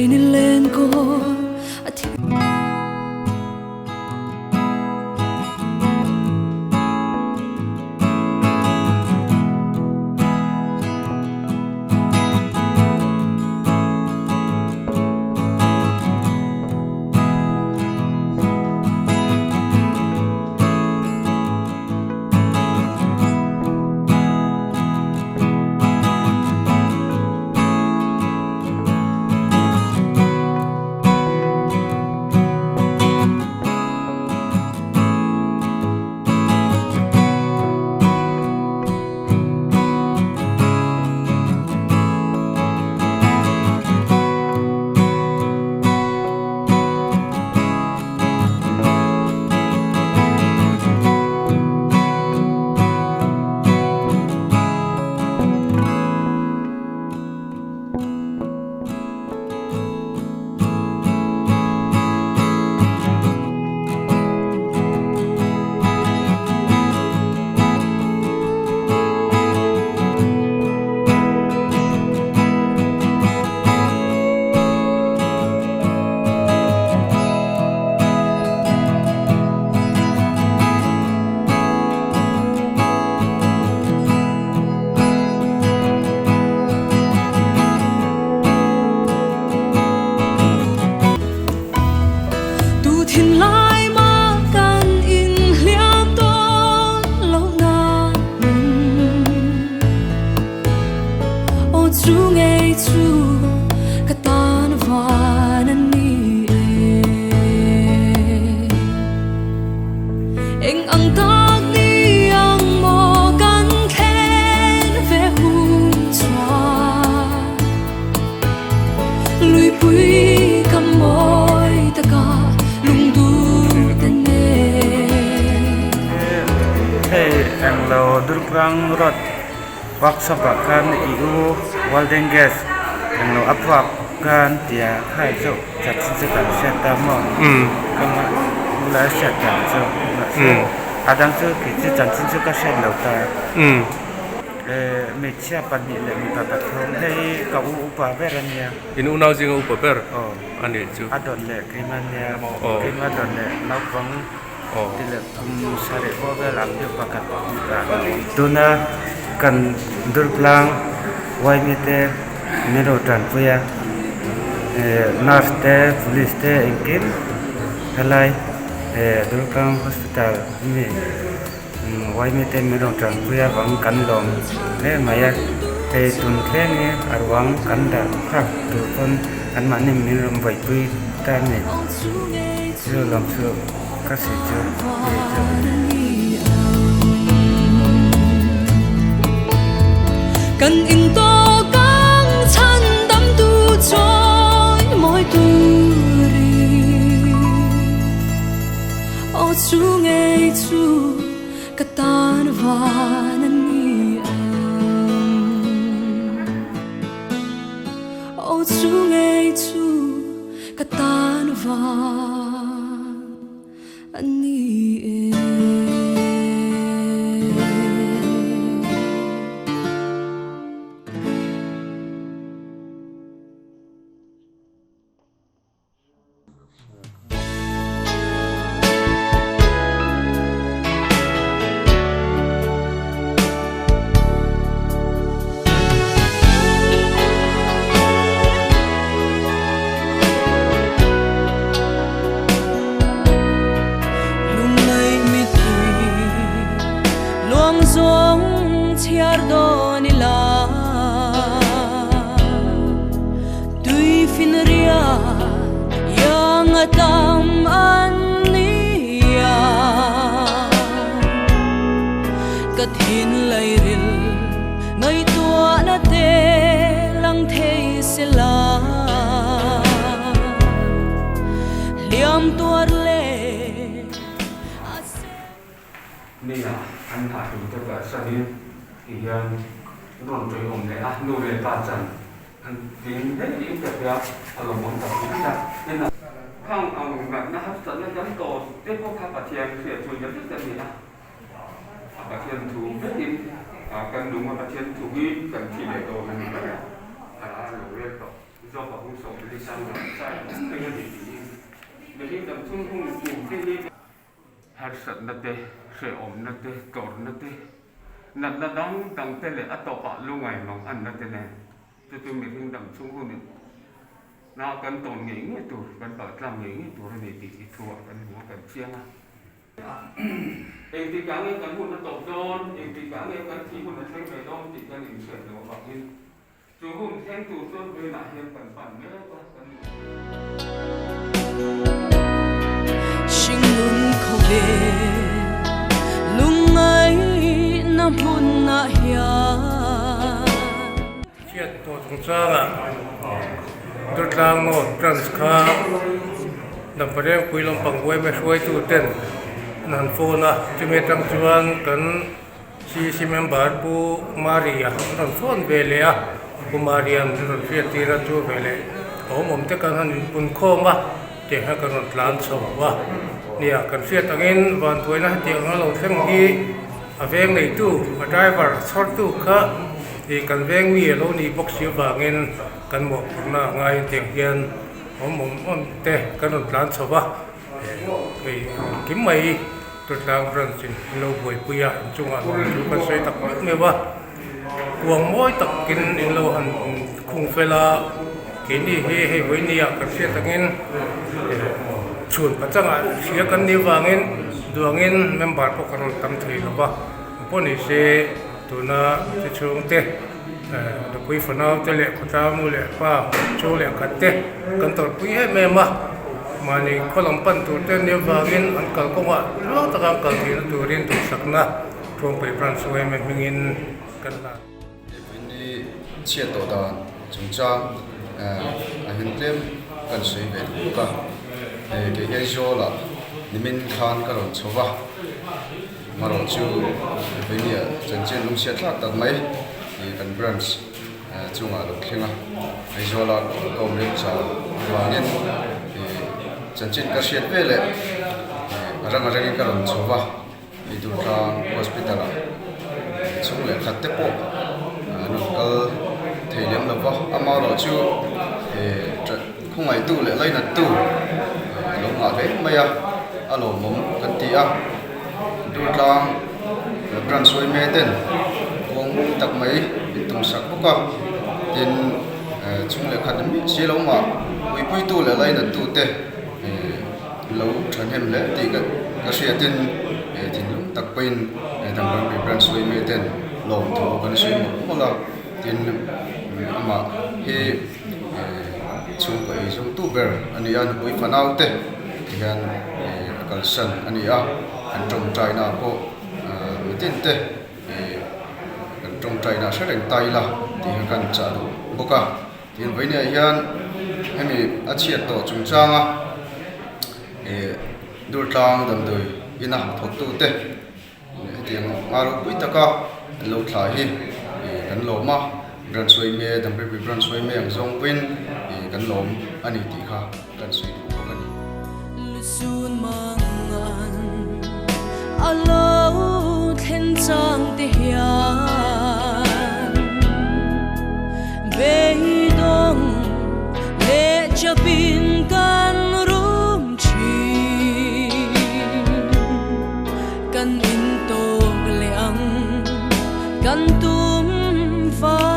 ni len ko athi thiên lai ma kan in liam ton lo na o chu ngei chu ka tan van ni eng ang tak ni ang mo kan khen ve hum chwa lui pui kam moi ta ka ang lo durprang rot workshop kan iu walden gas ang lo apwak kan dia khai zo chat sin kan set tamo kama mula set kan zo adang zo ki chi chan sin ka set lo ta me chia pan ni le mi ta ta thong hei ka u pa verania in unau jing u paper ani chu adon le krimania krimadon le lapang tidak sare over ambil pakat dona kan durplang wai mete mero tran puya nurse te police te ingkin halai durplang hospital ni wai mete mero tran puya bang kan long maya tun ni arwang kanda khak turpon an mani mirum vai pui ta ni so lam so kasih cần in to căng chăn đắm tu trôi mỗi tu ri ô chú nghe chú katan van ni ô chú nghe chú katan van ni Donila tui finria yang atam ania kathin lairil ngai tua na te lang thei sela liam tuar leนี่อันถ่ายถึงตัวแบบสนิทอีกอย่างโดนใจผมเลยอ่ะดูเลยตาจันอันดิ้งได้ดิ้งแบบเดียวอารมณ์มันตัดทิ้งได้นี่นะข้างเอาแบบนะครับสัญญาณโตได้พวกข้าปะเทียนเสียชวนยันที่จะมีนะปะเทียนถูกได้ดิ้งกันดูมาปะเทียนถูกวิ่งกันที่เดียวโตมันก็ได้หาหลงเรียกต่อโจ cho vào hung sổ đi sang ngoài sai cái gì để khi đầm chung hung cùng cái gì hạt sật nát tê sợi ổn nát tê cột nát tê nát nát đóng đằng tê lệ ắt tọt bạ luôn ngày mong ăn nát tê này cho tôi mình khi đầm chung hung này nó cần tồn nghĩ như tụi cần bảo làm nghĩ như tụi này bị thua cần muốn cần chiang à em thì cả nghe cần hôn nó tột đôn em thì cả nghe cần khi hôn nó xem về đôn thì cần hình chuyển nó bảo như chú hôn xem tụi tôi về lại hiện phần phần nữa qua cần sinh luôn khâu về lung ấy nằm hôn na hiền chiết tổ chúng ta là đợt lang nốt transca nằm phải đem quy lòng bằng quay về xuôi tu tên nan phone à chỉ mấy trăm chuan cần si member bu Maria nan phone về lẽ bu Maria nan phía tira chu về lẽ ông te kan han pun khom wa te ha kan tlan so wa nia kan phía tangin van thoi na ti ang lo theng hi aveng nei tu driver short tu kha thì kan veng wi lo ni box yu wangin kan mo na ngai tiang hian om te kan tlan so wa cái kiếm mày tôi đang run xin lâu buổi bữa chung à chúng con xây tập nghe ba cuồng mỗi tập kinh in lâu hẳn khung phê la cái đi hay với nia cần xây tập nghe chuẩn bắt chăng à xía cần đi vào nghe đường nghe member của con tâm thủy là ba bọn này sẽ tụi nó sẽ chung tê được quý phần nào tê lệ của ta mua lệ ba chỗ lệ cắt tê cần tổ quý hết mềm mà này có lòng pan tụi tên nếu vào bên ăn cờ công ạ lo tất cả cờ thì tụi riêng tụi sắc na trong bảy branch của em mình in cần là ini chia tổ đàn chúng ta hiện tem cần suy về cả cái cái số là mình khan cái lòng số ba mà rồi chú bây giờ chân chân lúc xét là tận mấy thì cần branch chung là được khi nào cái số là công việc sao và nên chân chân cái xét về lệ răng cái lòng số ba thì tụi ta hospital chung lệ khát tiếp bộ nó có thể điểm là vợ ama rồi chú không ai tu lệ lấy là tu lúc nào đấy mày alo mồm cần tí tụi ta branch suy mê tên uống tập mấy tung sắc bốc cả tiền chung lệ khát điểm xí lâu mà quý tu lệ lấy là tu tê lâu trở nên lệ thì cái xe tên thì lúc tập bên thằng bạn branch suy mê tên lồng thủ cần suy một là tiền mà khi chung cái chung tu bè anh ấy ăn quý phần nào tê thì anh cần sân anh ấy anh trồng trái nào có tiền tê anh trồng trái nào sẽ đánh tay là thì cần trả đủ bốc cả tiền với này hiện em mình ăn chiết tổ chúng ta đôi trang đầm đời yên nào thuộc tu tê tiền aro quý ta cao lâu thải hi kan lo ma ran soi me dam pe ran soi me ang zong pin kan lo ani ti kha kan soi du kan sun mangan alo then chang te hian be dong le chapin kan rum chi kan in to leang kan tum fa